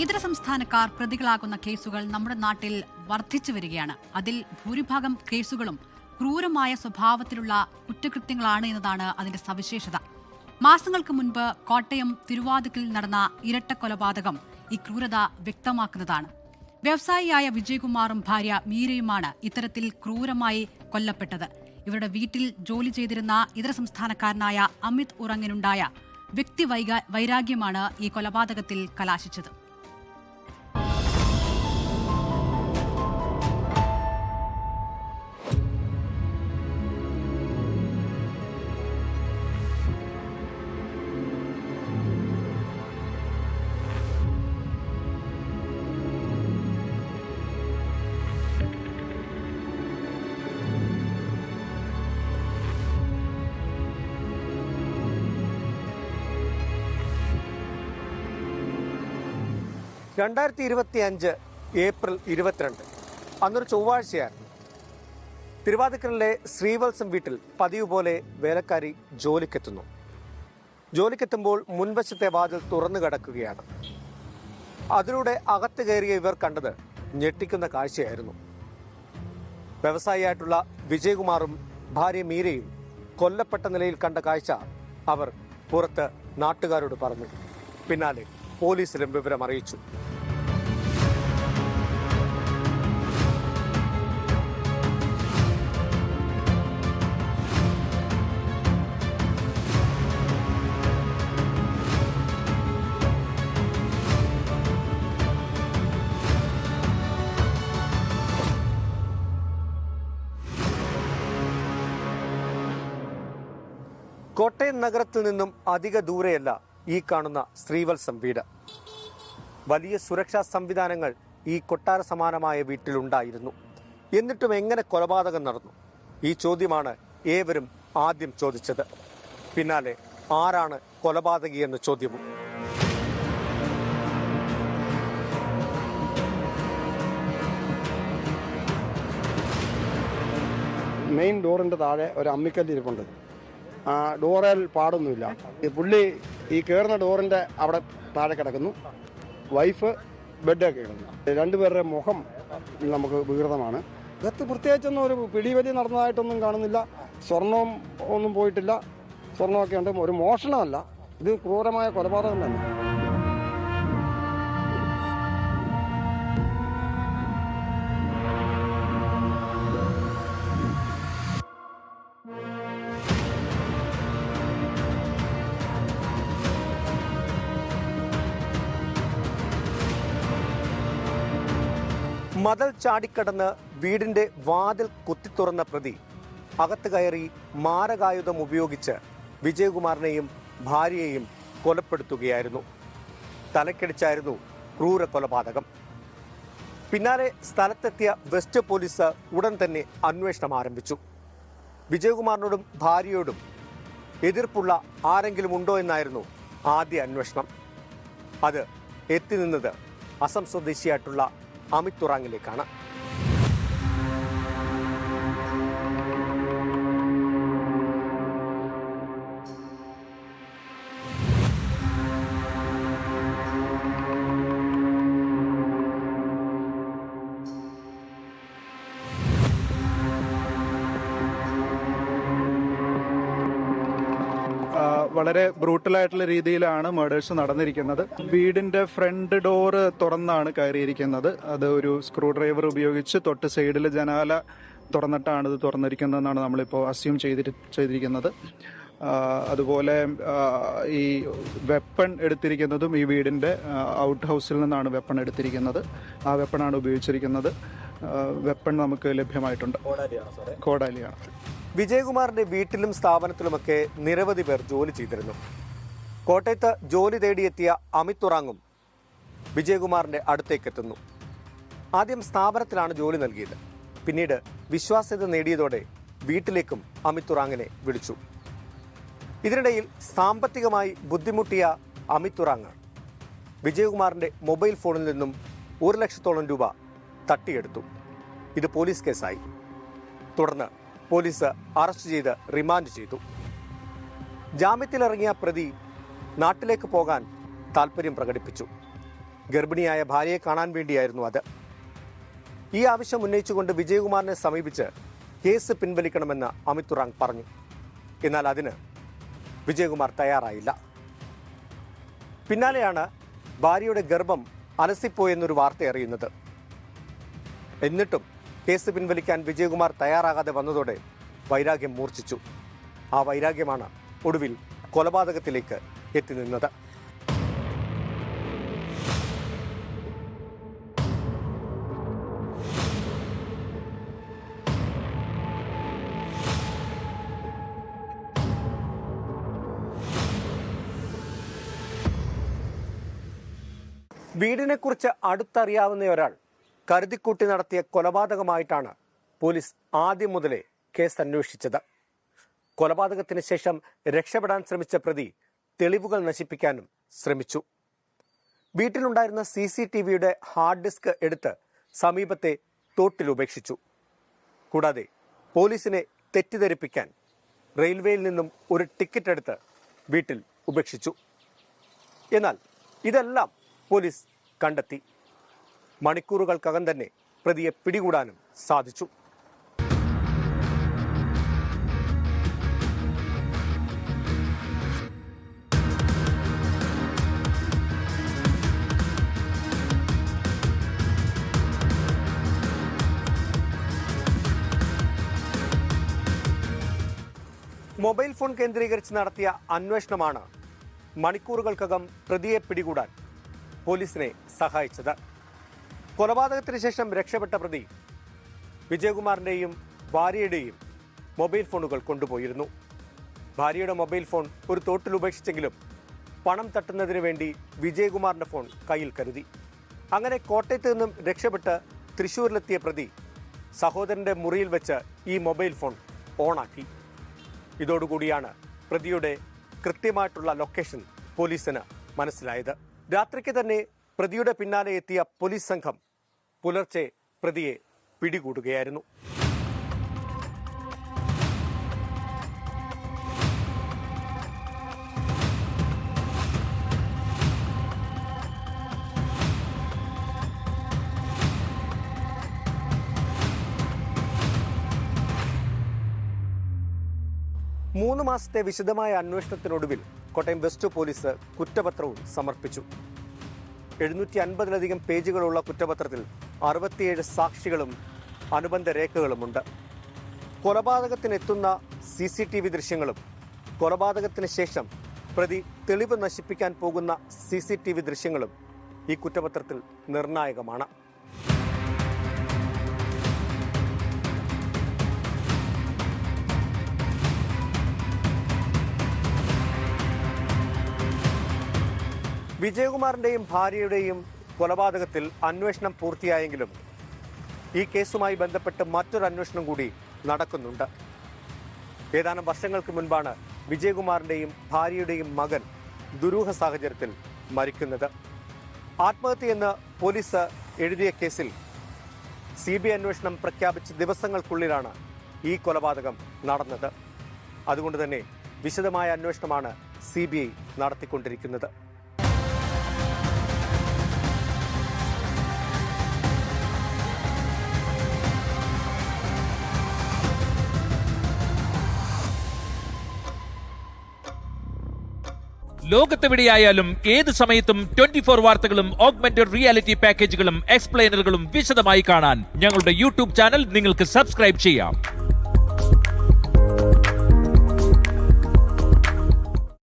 ഇതര സംസ്ഥാനക്കാർ പ്രതികളാകുന്ന കേസുകൾ നമ്മുടെ നാട്ടിൽ വർദ്ധിച്ചു വരികയാണ്. അതിൽ ഭൂരിഭാഗം കേസുകളും ക്രൂരമായ സ്വഭാവത്തിലുള്ള കുറ്റകൃത്യങ്ങളാണ് എന്നതാണ് അതിന്റെ സവിശേഷത. മാസങ്ങൾക്ക് മുൻപ് കോട്ടയം തിരുവാതുക്കൽ നടന്ന ഇരട്ട കൊലപാതകം ഈ ക്രൂരത വ്യക്തമാക്കുന്നതാണ്. വ്യവസായിയായ വിജയകുമാറും ഭാര്യ മീരയുമാണ് ഇത്തരത്തിൽ ക്രൂരമായി കൊല്ലപ്പെട്ടത്. ഇവരുടെ വീട്ടിൽ ജോലി ചെയ്തിരുന്ന ഇതര സംസ്ഥാനക്കാരനായ അമിത് ഉറങ്ങിനുണ്ടായ വ്യക്തി വൈരാഗ്യമാണ് ഈ കൊലപാതകത്തിൽ കലാശിച്ചത്. ഏപ്രിൽ 22 അന്നൊരു ചൊവ്വാഴ്ചയായിരുന്നു. തിരുവാതിക്കലിലെ ശ്രീവത്സം വീട്ടിൽ പതിവ് പോലെ വേലക്കാരി ജോലിക്കെത്തുന്നു. ജോലിക്കെത്തുമ്പോൾ മുൻവശത്തെ വാതിൽ തുറന്നു കിടക്കുകയാണ്. അതിലൂടെ അകത്ത് കയറിയ ഇവർ കണ്ടത് ഞെട്ടിക്കുന്ന കാഴ്ചയായിരുന്നു. വ്യവസായിയായിട്ടുള്ള വിജയകുമാറും ഭാര്യ മീരയും കൊല്ലപ്പെട്ട നിലയിൽ കണ്ട കാഴ്ച അവർ പുറത്ത് നാട്ടുകാരോട് പറഞ്ഞു. പിന്നാലെ പോലീസിലും വിവരം അറിയിച്ചു. കോട്ടയം നഗരത്തിൽ നിന്നും അധിക ദൂരെയല്ല ഈ കാണുന്ന ശ്രീവത്സം വീട്. വലിയ സുരക്ഷാ സംവിധാനങ്ങൾ ഈ കൊട്ടാര സമാനമായ വീട്ടിലുണ്ടായിരുന്നു. എന്നിട്ടും എങ്ങനെ കൊലപാതകം നടന്നു? ഈ ചോദ്യമാണ് ഏവരും ആദ്യം ചോദിച്ചത്. പിന്നാലെ ആരാണ് കൊലപാതകി എന്ന ചോദ്യവും. മെയിൻ ഡോറിൻ്റെ താഴെ ഒരു അമ്മിക്കല്ലിരിപ്പുണ്ട്. ഡോറിൽ പാടൊന്നുമില്ല. പുള്ളി ഈ കയറുന്ന ഡോറിൻ്റെ അവിടെ താഴെ കിടക്കുന്നു. വൈഫ് ബെഡൊക്കെ കിടന്നു. രണ്ടുപേരുടെ മുഖം നമുക്ക് വികൃതമാണ്. അകത്ത് പ്രത്യേകിച്ചൊന്നും ഒരു പിടിവലി നടന്നതായിട്ടൊന്നും കാണുന്നില്ല. സ്വർണവും ഒന്നും പോയിട്ടില്ല. സ്വർണമൊക്കെ ഉണ്ട്. ഒരു മോഷണമല്ല, ഇത് ക്രൂരമായ കൊലപാതകം തന്നെ. മതിൽ ചാടിക്കടന്ന് വീടിന്റെ വാതിൽ കുത്തിത്തുറന്ന പ്രതി അകത്ത് കയറി മാരകായുധം ഉപയോഗിച്ച് വിജയകുമാറിനെയും ഭാര്യയെയും കൊലപ്പെടുത്തുകയായിരുന്നു. തലക്കടിച്ചായിരുന്നു ക്രൂര കൊലപാതകം. പിന്നാലെ സ്ഥലത്തെത്തിയ വെസ്റ്റ് പോലീസ് ഉടൻ തന്നെ അന്വേഷണം ആരംഭിച്ചു. വിജയകുമാറിനോടും ഭാര്യയോടും എതിർപ്പുള്ള ആരെങ്കിലും ഉണ്ടോ എന്നായിരുന്നു ആദ്യ അന്വേഷണം. അത് എത്തി നിന്നത് അസം സ്വദേശിയായിട്ടുള്ള അമിത് ഉറാങ്ങിലേക്കാണ്. വളരെ ബ്രൂട്ടലായിട്ടുള്ള രീതിയിലാണ് മർഡേഴ്സ് നടന്നിരിക്കുന്നത്. വീടിന്റെ ഫ്രണ്ട് ഡോറ് തുറന്നാണ് കയറിയിരിക്കുന്നത്. അത് ഒരു സ്ക്രൂ ഡ്രൈവർ ഉപയോഗിച്ച് തൊട്ട് സൈഡിൽ ജനാല തുറന്നിട്ടാണ് ഇത് തുറന്നിരിക്കുന്നതെന്നാണ് നമ്മളിപ്പോൾ അസ്യൂം ചെയ്തിരിക്കുന്നത്. അതുപോലെ ഈ വെപ്പൺ എടുത്തിരിക്കുന്നതും ഈ വീടിന്റെ ഔട്ട് ഹൗസിൽ നിന്നാണ് വെപ്പൺ എടുത്തിരിക്കുന്നത്. ആ വെപ്പണാണ് ഉപയോഗിച്ചിരിക്കുന്നത്. വെപ്പൺ നമുക്ക് ലഭ്യമായിട്ടുണ്ട്. കോടാലിയാണ്. വിജയകുമാറിന്റെ വീട്ടിലും സ്ഥാപനത്തിലുമൊക്കെ നിരവധി പേർ ജോലി ചെയ്തിരുന്നു. കോട്ടയത്ത് ജോലി തേടിയെത്തിയ അമിത് ഉറാങ്ങും വിജയകുമാറിന്റെ അടുത്തേക്കെത്തുന്നു. ആദ്യം സ്ഥാപനത്തിലാണ് ജോലി നൽകിയത്. പിന്നീട് വിശ്വാസ്യത നേടിയതോടെ വീട്ടിലേക്കും അമിത് ഉറാങ്ങിനെ വിളിച്ചു. ഇതിനിടയിൽ സാമ്പത്തികമായി ബുദ്ധിമുട്ടിയ അമിത് ഉറാങ് വിജയകുമാറിന്റെ മൊബൈൽ ഫോണിൽ നിന്നും 1 ലക്ഷത്തോളം രൂപ തട്ടിയെടുത്തു. ഇത് പോലീസ് കേസായി. തുടർന്ന് പോലീസ് അറസ്റ്റ് ചെയ്ത് റിമാൻഡ് ചെയ്തു. ജാമ്യത്തിലിറങ്ങിയ പ്രതി നാട്ടിലേക്ക് പോകാൻ താൽപ്പര്യം പ്രകടിപ്പിച്ചു. ഗർഭിണിയായ ഭാര്യയെ കാണാൻ വേണ്ടിയായിരുന്നു അത്. ഈ ആവശ്യം ഉന്നയിച്ചുകൊണ്ട് വിജയകുമാറിനെ സമീപിച്ച് കേസ് പിൻവലിക്കണമെന്ന് അമിത് ഉറാങ് പറഞ്ഞു. എന്നാൽ അതിന് വിജയകുമാർ തയ്യാറായില്ല. പിന്നാലെയാണ് ഭാര്യയുടെ ഗർഭം അലസിപ്പോയെന്നൊരു വാർത്ത അറിയുന്നത്. എന്നിട്ടും കേസ് പിൻവലിക്കാൻ വിജയകുമാർ തയ്യാറാകാതെ വന്നതോടെ വൈരാഗ്യം മൂർച്ഛിച്ചു. ആ വൈരാഗ്യമാണ് ഒടുവിൽ കൊലപാതകത്തിലേക്ക് എത്തി നിന്നത്. വീടിനെക്കുറിച്ച് അടുത്തറിയാവുന്ന ഒരാൾ കരുതിക്കൂട്ടി നടത്തിയ കൊലപാതകമായിട്ടാണ് പോലീസ് ആദ്യം മുതലേ കേസ് അന്വേഷിച്ചത്. കൊലപാതകത്തിന് ശേഷം രക്ഷപ്പെടാൻ ശ്രമിച്ച പ്രതി തെളിവുകൾ നശിപ്പിക്കാനും ശ്രമിച്ചു. വീട്ടിലുണ്ടായിരുന്ന CCTVയുടെ ഹാർഡ് ഡിസ്ക് എടുത്ത് സമീപത്തെ തോട്ടിൽ ഉപേക്ഷിച്ചു. കൂടാതെ പോലീസിനെ തെറ്റിദ്ധരിപ്പിക്കാൻ റെയിൽവേയിൽ നിന്നും ഒരു ടിക്കറ്റ് എടുത്ത് വീട്ടിൽ ഉപേക്ഷിച്ചു. എന്നാൽ ഇതെല്ലാം പോലീസ് കണ്ടെത്തി. മണിക്കൂറുകൾക്കകം തന്നെ പ്രതിയെ പിടികൂടാനും സാധിച്ചു. മൊബൈൽ ഫോൺ കേന്ദ്രീകരിച്ച് നടത്തിയ അന്വേഷണമാണ് മണിക്കൂറുകൾക്കകം പ്രതിയെ പിടികൂടാൻ പോലീസിനെ സഹായിച്ചത്. കൊലപാതകത്തിന് ശേഷം രക്ഷപ്പെട്ട പ്രതി വിജയകുമാറിൻ്റെയും ഭാര്യയുടെയും മൊബൈൽ ഫോണുകൾ കൊണ്ടുപോയിരുന്നു. ഭാര്യയുടെ മൊബൈൽ ഫോൺ ഒരു തോട്ടിൽ ഉപേക്ഷിച്ചെങ്കിലും പണം തട്ടുന്നതിന് വേണ്ടി വിജയകുമാറിൻ്റെ ഫോൺ കയ്യിൽ കരുതി. അങ്ങനെ കോട്ടയത്ത് നിന്നും രക്ഷപ്പെട്ട് തൃശ്ശൂരിലെത്തിയ പ്രതി സഹോദരൻ്റെ മുറിയിൽ വെച്ച് ഈ മൊബൈൽ ഫോൺ ഓണാക്കി. ഇതോടുകൂടിയാണ് പ്രതിയുടെ കൃത്യമായിട്ടുള്ള ലൊക്കേഷൻ പോലീസിന് മനസ്സിലായത്. രാത്രിക്ക് തന്നെ പ്രതിയുടെ പിന്നാലെ എത്തിയ പോലീസ് സംഘം പുലർച്ചെ പ്രതിയെ പിടികൂടുകയായിരുന്നു. മൂന്ന് മാസത്തെ വിശദമായ അന്വേഷണത്തിനൊടുവിൽ കോട്ടയം വെസ്റ്റ് പോലീസ് കുറ്റപത്രവും സമർപ്പിച്ചു. 750-ലധികം പേജുകളുള്ള കുറ്റപത്രത്തിൽ 67 സാക്ഷികളും അനുബന്ധ രേഖകളുമുണ്ട്. കൊലപാതകത്തിനെത്തുന്ന CCTV ദൃശ്യങ്ങളും കൊലപാതകത്തിന് ശേഷം പ്രതി തെളിവ് നശിപ്പിക്കാൻ പോകുന്ന CCTV ദൃശ്യങ്ങളും ഈ കുറ്റപത്രത്തിൽ നിർണായകമാണ്. വിജയകുമാറിൻ്റെയും ഭാര്യയുടെയും കൊലപാതകത്തിൽ അന്വേഷണം പൂർത്തിയായെങ്കിലും ഈ കേസുമായി ബന്ധപ്പെട്ട് മറ്റൊരു അന്വേഷണം കൂടി നടക്കുന്നുണ്ട്. ഏതാനും വർഷങ്ങൾക്ക് മുൻപാണ് വിജയകുമാറിൻ്റെയും ഭാര്യയുടെയും മകൻ ദുരൂഹ സാഹചര്യത്തിൽ മരിക്കുന്നത്. ആത്മഹത്യയെന്ന് പോലീസ് എഴുതിയ കേസിൽ CBI അന്വേഷണം പ്രഖ്യാപിച്ച ദിവസങ്ങൾക്കുള്ളിലാണ് ഈ കൊലപാതകം നടന്നത്. അതുകൊണ്ട് തന്നെ വിശദമായ അന്വേഷണമാണ് CBI നടത്തിക്കൊണ്ടിരിക്കുന്നത്. ലോകത്തെവിടെയായാലും ഏത് സമയത്തും 24 വാർത്തകളും ഓഗ്മെന്റഡ് റിയാലിറ്റി പാക്കേജുകളും എക്സ്പ്ലെയിനറുകളും വിശദമായി കാണാൻ ഞങ്ങളുടെ YouTube ചാനൽ നിങ്ങൾക്ക് സബ്സ്ക്രൈബ് ചെയ്യാം.